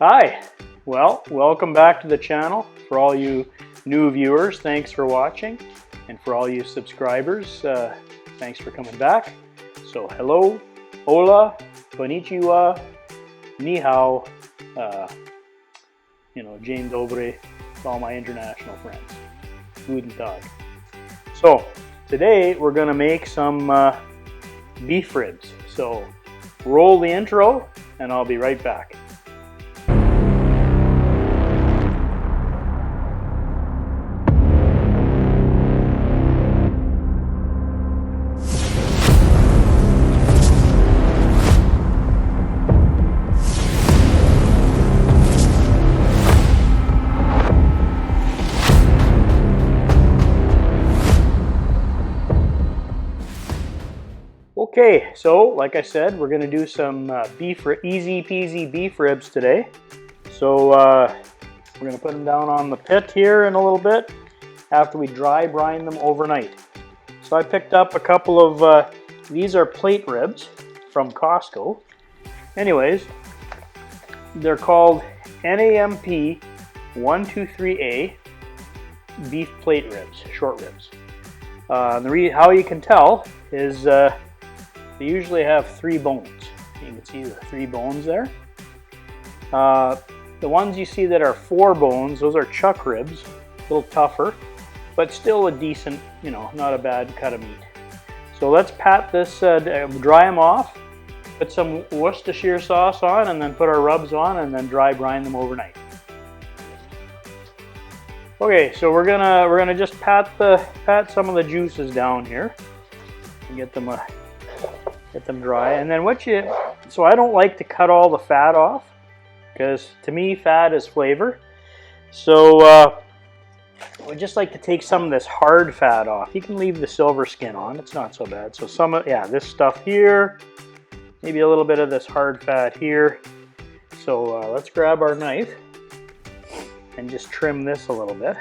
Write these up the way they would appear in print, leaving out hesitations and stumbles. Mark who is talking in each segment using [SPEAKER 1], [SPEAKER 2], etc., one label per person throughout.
[SPEAKER 1] Hi, well, welcome back to the channel. For all you new viewers, thanks for watching. And for all you subscribers, thanks for coming back. So hello, hola, konnichiwa, ni hao, Jane Dobre, to all my international friends. Guten Tag. So today we're going to make some beef ribs. So roll the intro and I'll be right back. Okay, so like I said, we're going to do some easy peasy beef ribs today. So we're going to put them down on the pit here in a little bit after we dry brine them overnight. So I picked up a couple of, these are plate ribs from Costco. Anyways, they're called NAMP 123A beef plate ribs, short ribs. How you can tell is they usually have 3 bones. You can see the 3 bones there. The ones you see that are 4 bones, those are chuck ribs, a little tougher, but still a decent, not a bad cut of meat. So let's pat this, dry them off, put some Worcestershire sauce on, and then put our rubs on, and then dry brine them overnight. Okay, so we're gonna just pat some of the juices down here and get them dry. And then so I don't like to cut all the fat off because to me fat is flavor. So I just like to take some of this hard fat off. You can leave the silver skin on, it's not so bad. So this stuff here, maybe a little bit of this hard fat here. So let's grab our knife and just trim this a little bit.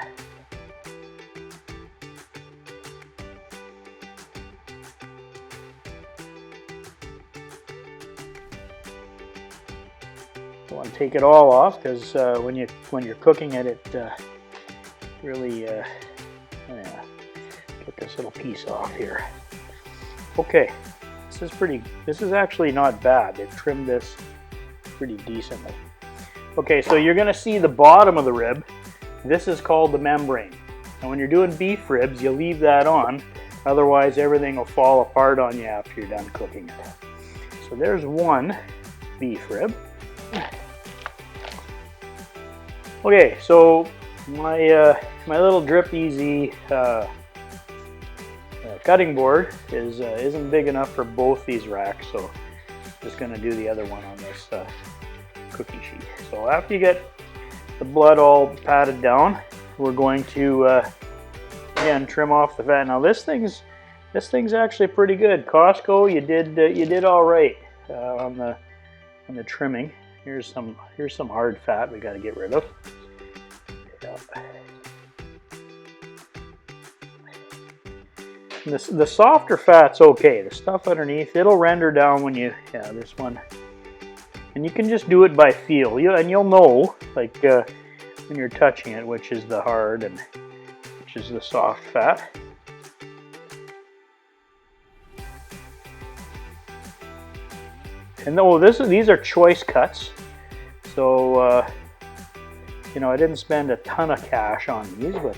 [SPEAKER 1] Don't want to take it all off because when you're cooking it, it really get this little piece off here. Okay, this is actually not bad. They've trimmed this pretty decently. Okay, so you're going to see the bottom of the rib. This is called the membrane. And when you're doing beef ribs, you leave that on. Otherwise, everything will fall apart on you after you're done cooking it. So there's one beef rib. Okay, so my little Drip Easy cutting board isn't big enough for both these racks, so I'm just going to do the other one on this cookie sheet. So after you get the blood all patted down, we're going to again trim off the fat. Now this thing's actually pretty good. Costco, you did all right on the trimming. Here's some hard fat we got to get rid of. Yeah. The softer fat's okay. The stuff underneath, it'll render down when this one. And you can just do it by feel. You'll know, like when you're touching it, which is the hard and which is the soft fat. And these are choice cuts. So, I didn't spend a ton of cash on these, but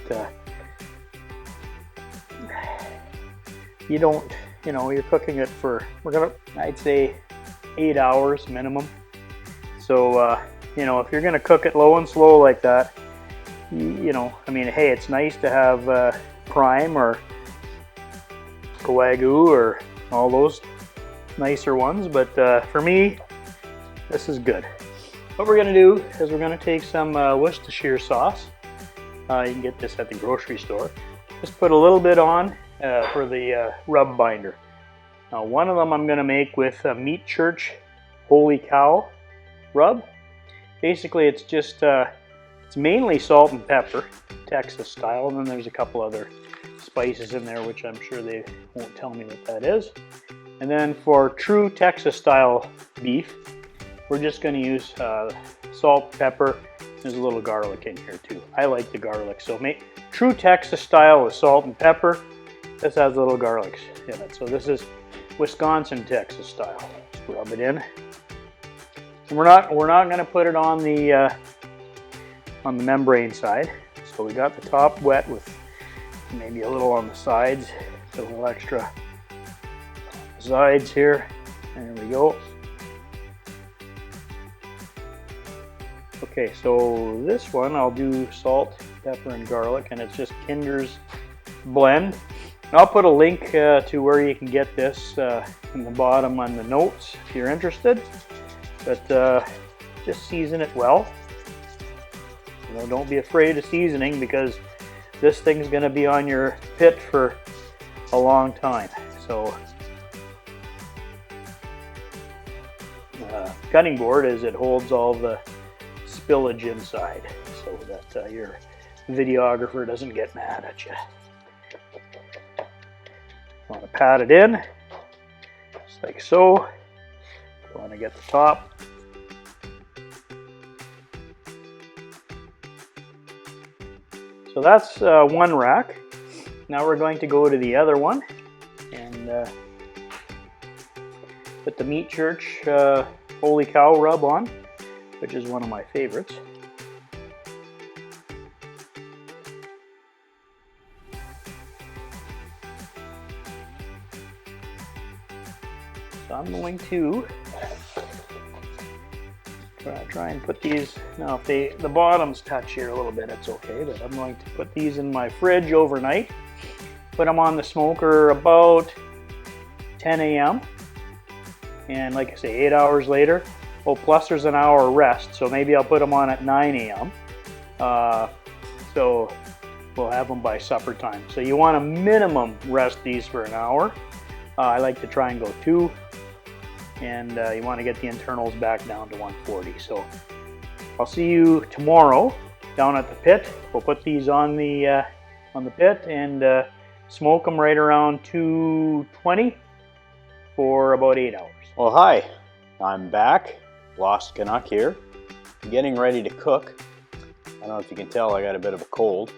[SPEAKER 1] you don't, you're cooking it for, I'd say 8 hours minimum. So, if you're gonna cook it low and slow like that, hey, it's nice to have prime or Wagyu or all those nicer ones, but for me, this is good. What we're going to do is we're going to take some Worcestershire sauce. You can get this at the grocery store. Just put a little bit on for the rub binder. Now one of them I'm going to make with a Meat Church Holy Cow rub. Basically it's just, it's mainly salt and pepper, Texas style, and then there's a couple other spices in there which I'm sure they won't tell me what that is. And then for true Texas style beef, we're just going to use salt, pepper. There's a little garlic in here too. I like the garlic. So true Texas style with salt and pepper. This has little garlics in it. So this is Wisconsin, Texas style. Just rub it in. And we're not going to put it on the membrane side. So we got the top wet with maybe a little on the sides. A little extra sides here. There we go. Okay, so this one I'll do salt, pepper, and garlic, and it's just Kinder's blend. And I'll put a link to where you can get this in the bottom on the notes if you're interested. But just season it well. You know, don't be afraid of seasoning because this thing's going to be on your pit for a long time. So cutting board is it holds all the spillage inside so that your videographer doesn't get mad at you. Want to pat it in just like so. Want to get the top. So that's one rack. Now we're going to go to the other one and put the Meat Church Holy Cow rub on, which is one of my favorites. So I'm going to try and put these, now if the bottoms touch here a little bit, it's okay, but I'm going to put these in my fridge overnight, put them on the smoker about 10 a.m. and like I say, 8 hours later, oh, plus there's an hour rest, so maybe I'll put them on at 9 a.m. So we'll have them by supper time. So you want to minimum rest these for an hour. I like to try and go 2. And you want to get the internals back down to 140. So I'll see you tomorrow down at the pit. We'll put these on the pit and smoke them right around 220 for about 8 hours.
[SPEAKER 2] Well, hi, I'm back. Lost Canuck here, getting ready to cook. I don't know if you can tell I got a bit of a cold,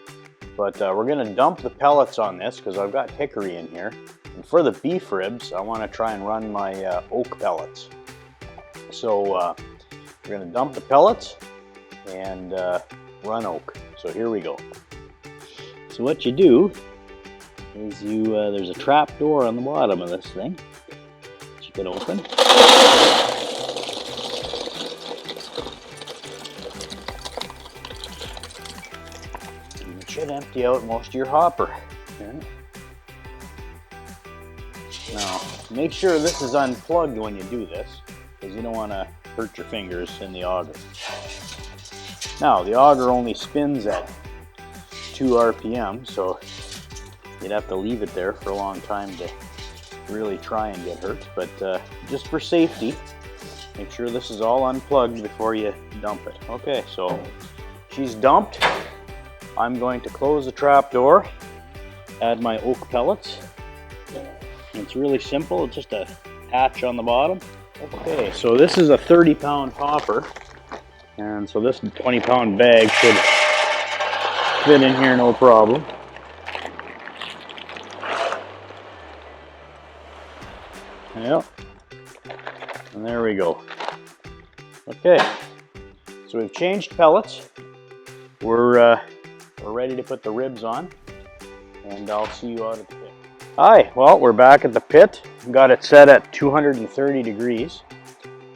[SPEAKER 2] but we're going to dump the pellets on this because I've got hickory in here. And for the beef ribs, I want to try and run my oak pellets. So we're going to dump the pellets and run oak. So here we go. So what you do is there's a trap door on the bottom of this thing that you can open. And it should empty out most of your hopper. Yeah. Now, make sure this is unplugged when you do this, because you don't want to hurt your fingers in the auger. Now, the auger only spins at 2 RPM, so you'd have to leave it there for a long time to really try and get hurt. But just for safety, make sure this is all unplugged before you dump it. Okay, so she's dumped. I'm going to close the trap door, add my oak pellets. It's really simple, it's just a hatch on the bottom. Okay, so this is a 30-pound hopper, and so this 20-pound bag should fit in here no problem. Yep, and there we go. Okay, so we've changed pellets. We're ready to put the ribs on, and I'll see you out at the pit. Hi, well, we're back at the pit. Got it set at 230 degrees.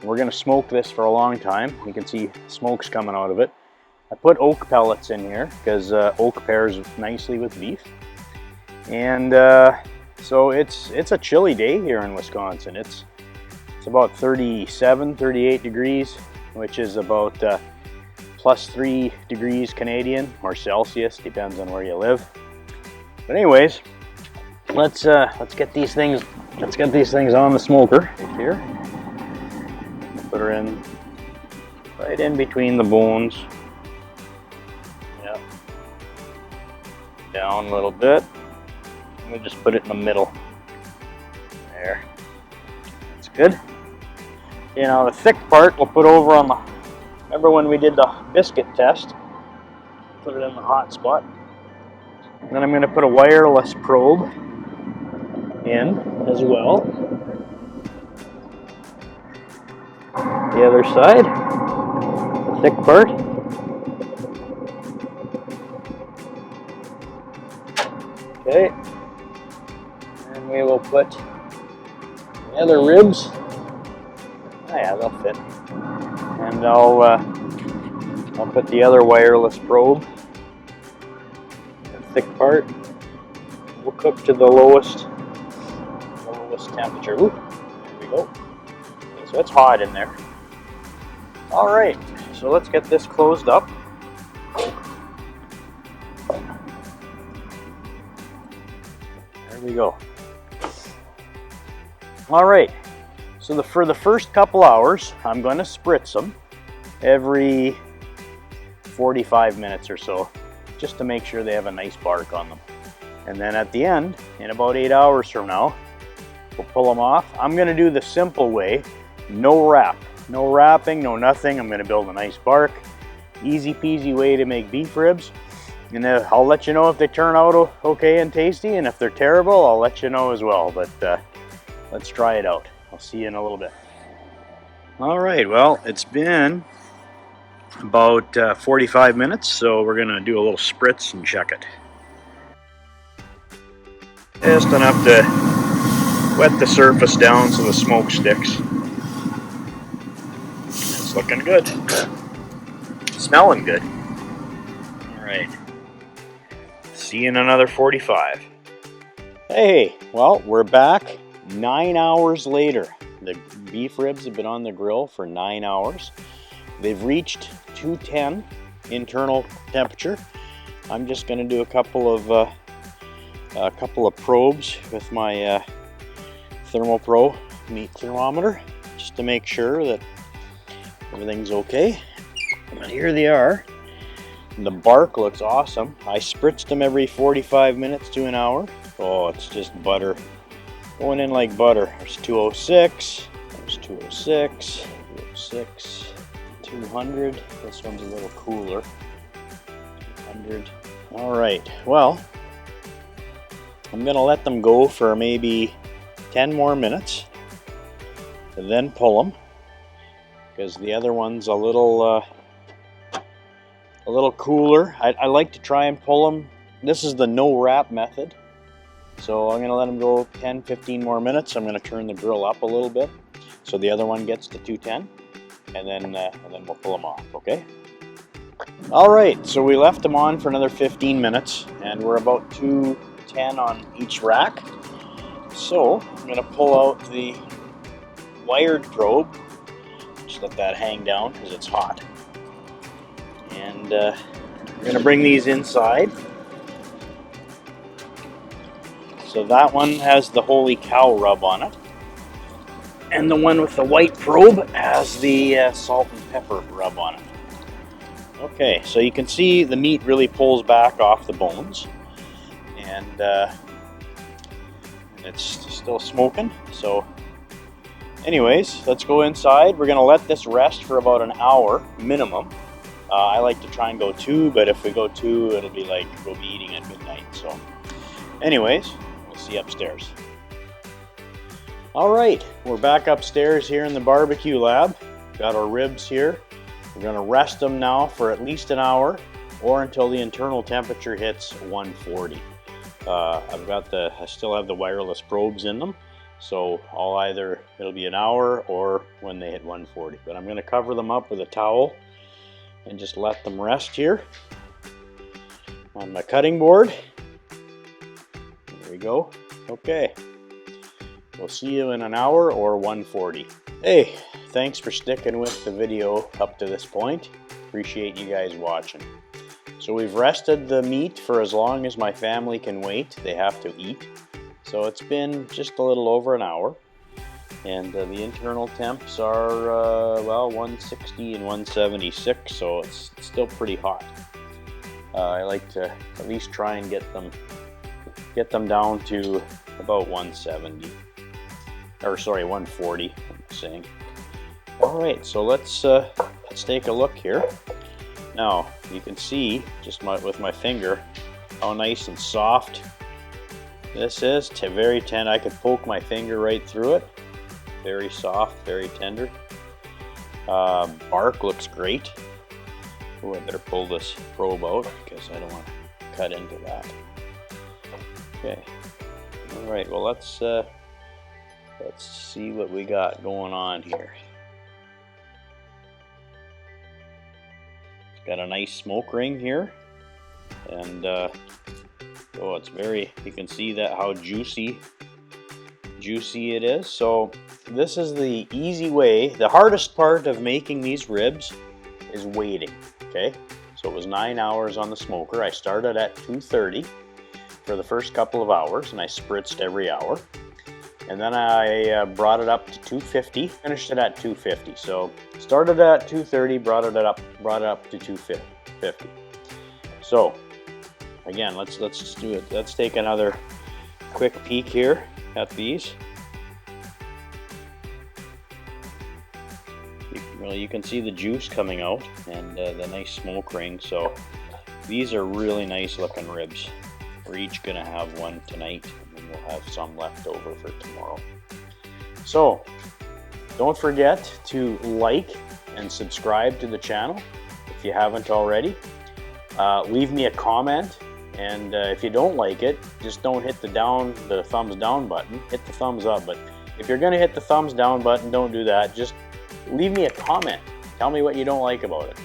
[SPEAKER 2] We're going to smoke this for a long time. You can see smoke's coming out of it. I put oak pellets in here because oak pairs nicely with beef. And so it's a chilly day here in Wisconsin. It's about 37, 38 degrees, which is about plus 3 degrees Canadian or Celsius, depends on where you live. But anyways, let's get these things on the smoker right here. Put her in right in between the bones. Yep. Down a little bit. We'll just put it in the middle. There. That's good. You know, the thick part we'll put over on the, remember when we did the biscuit test? Put it in the hot spot. And then I'm going to put a wireless probe in as well. The other side, the thick part. Okay. And we will put the other ribs. Oh yeah, they'll fit. And I'll put the other wireless probe, the thick part. We'll cook to the lowest temperature. Ooh, there we go. Okay, so it's hot in there. All right, so let's get this closed up. There we go. All right, so for the first couple hours, I'm going to spritz them every 45 minutes or so, just to make sure they have a nice bark on them. And then at the end, in about 8 hours from now, we'll pull them off. I'm going to do the simple way, no wrap. No wrapping, no nothing. I'm going to build a nice bark. Easy peasy way to make beef ribs. And I'll let you know if they turn out okay and tasty, and if they're terrible, I'll let you know as well. But let's try it out. I'll see you in a little bit. All right, well, it's been about 45 minutes, so we're going to do a little spritz and check it. Just enough to wet the surface down so the smoke sticks. It's looking good. Smelling good. All right. See you in another 45. Hey, well, we're back 9 hours later. The beef ribs have been on the grill for 9 hours. They've reached 210 internal temperature. I'm just going to do a couple of probes with my ThermoPro meat thermometer, just to make sure that everything's okay. And here they are. The bark looks awesome. I spritzed them every 45 minutes to an hour. Oh, it's just butter. Going in like butter. There's 206. There's 206. 206. 200. This one's a little cooler. 200. All right. Well, I'm going to let them go for maybe 10 more minutes and then pull them, because the other one's a little cooler. I like to try and pull them. This is the no wrap method, so I'm going to let them go 10-15 more minutes. I'm going to turn the grill up a little bit so the other one gets to 210, and then we'll pull them off. Okay. All right, so we left them on for another 15 minutes, and we're about 210 on each rack. So I'm going to pull out the wired probe. Just let that hang down because it's hot. And we're going to bring these inside. So that one has the holy cow rub on it. And the one with the white probe has the salt and pepper rub on it. Okay, so you can see the meat really pulls back off the bones. And it's still smoking. So anyways, let's go inside. We're going to let this rest for about an hour minimum. I like to try and go 2, but if we go 2, it'll be like we'll be eating at midnight. So anyways, we'll see upstairs. All right, we're back upstairs here in the barbecue lab. Got our ribs here. We're going to rest them now for at least an hour or until the internal temperature hits 140. I still have the wireless probes in them, so it'll be an hour or when they hit 140. But I'm going to cover them up with a towel and just let them rest here on my cutting board. There we go. Okay. We'll see you in an hour or 140. Hey, thanks for sticking with the video up to this point. Appreciate you guys watching. So we've rested the meat for as long as my family can wait. They have to eat. So it's been just a little over an hour. And the internal temps are, 160 and 176, so it's still pretty hot. I like to at least try and get them down to about 170. Or sorry, 140, I'm saying. All right, so let's take a look here. Now you can see just with my finger how nice and soft this is. Very tender. I could poke my finger right through it. Very soft, very tender. Bark looks great. Oh, I better pull this probe out because I don't want to cut into that. Okay. All right. Well, let's see what we got going on here. It's got a nice smoke ring here, and oh, it's very. You can see that how juicy it is. So this is the easy way. The hardest part of making these ribs is waiting. Okay, so it was 9 hours on the smoker. I started at 230 for the first couple of hours, and I spritzed every hour. And then I brought it up to 250, finished it at 250. So started at 230, brought it up to 250. So again, let's do it. Let's take another quick peek here at these. Well, you can see the juice coming out and the nice smoke ring. So these are really nice looking ribs. We're each gonna have one tonight, and then we'll have some left over for tomorrow. So don't forget to like and subscribe to the channel if you haven't already. Leave me a comment, and if you don't like it, just don't hit the thumbs down button. Hit the thumbs up, but if you're gonna hit the thumbs down button, don't do that. Just leave me a comment. Tell me what you don't like about it.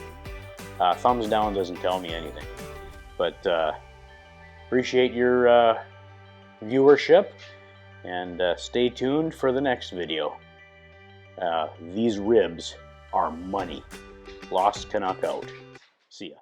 [SPEAKER 2] Thumbs down doesn't tell me anything. But appreciate your viewership, and stay tuned for the next video. These ribs are money. Lost Canuck out. See ya.